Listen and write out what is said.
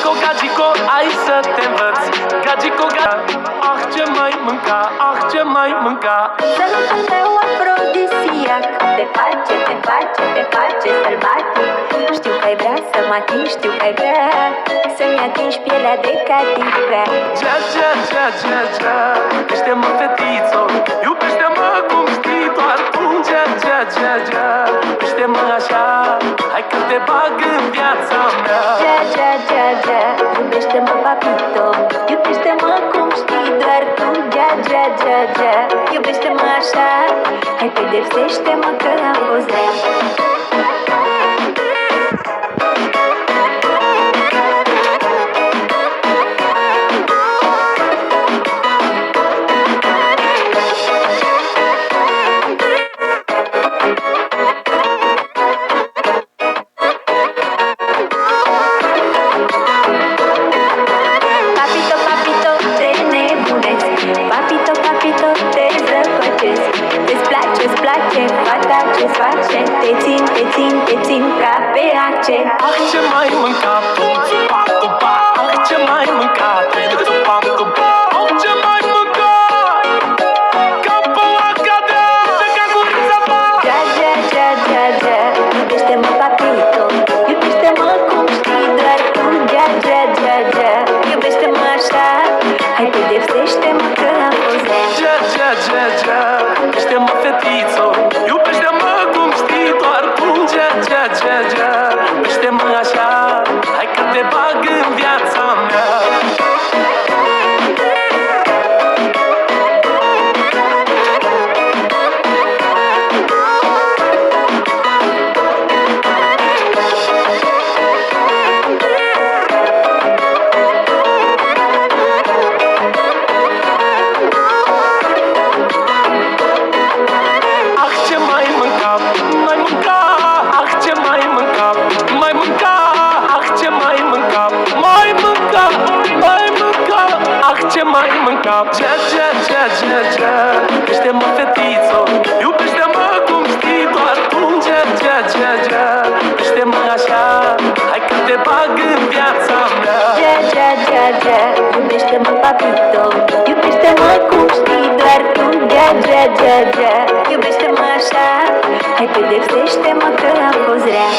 Gagico, gagico, hai să te învăț. Gagico, ah ce mai mânca, ah ce mai mânca. Sărutul tău afrodisiac te face, te face, te face sălbatic. Știu că ai vrea să mă atingi, știu că ai vrea să-mi atingi pielea de catifea. Gea, gea, gea, gea, gea, iubește-mă, fetițo, iubește-mă cum știi doar tu. Gea, gea, gea, gea, iubește-mă așa, hai că te bag în viața mea. Gea, gea, gea, gea, iubește-mă, papito, iubește-mă cum știi doar tu. Gea, gea, gea, gea, iubește-mă așa, hai pedepsește-mă că am fost rea. Fata ce-ți face, te țin ca pe ace. Ah ce mai mânca, tupa, tupa. Ah ce mai mânca, tupa, tupa. Ah ce mai mânca, capă la cadea, de ca gurița ta. Gea, gea, gea, gea, gea, iubește-mă, papito, iubește-mă cum știi doar tu. Gea, gea, gea, gea, iubește-mă așa, hai pedepsește-mă că am fost rea. Gea, gea, gea, gea, iubește-mă, fetițo, iubește-mă cum știi doar tu. Gea, gea, gea, gea, iubește-mă așa, hai că te bag în viața mea. Ce mai mânca, gea, gea, gea, gea, gea, iubește-mă, fetițo, iubește-mă cum știi doar tu. Gea, gea, gea, gea, iubește-mă așa, hai că te bag în viața mea. Gea, gea, gea, gea, iubește-mă, papito, iubește-mă cum știi doar tu. Gea, gea, gea, gea, iubește-mă așa, hai pedepsește-mă că am fost rea.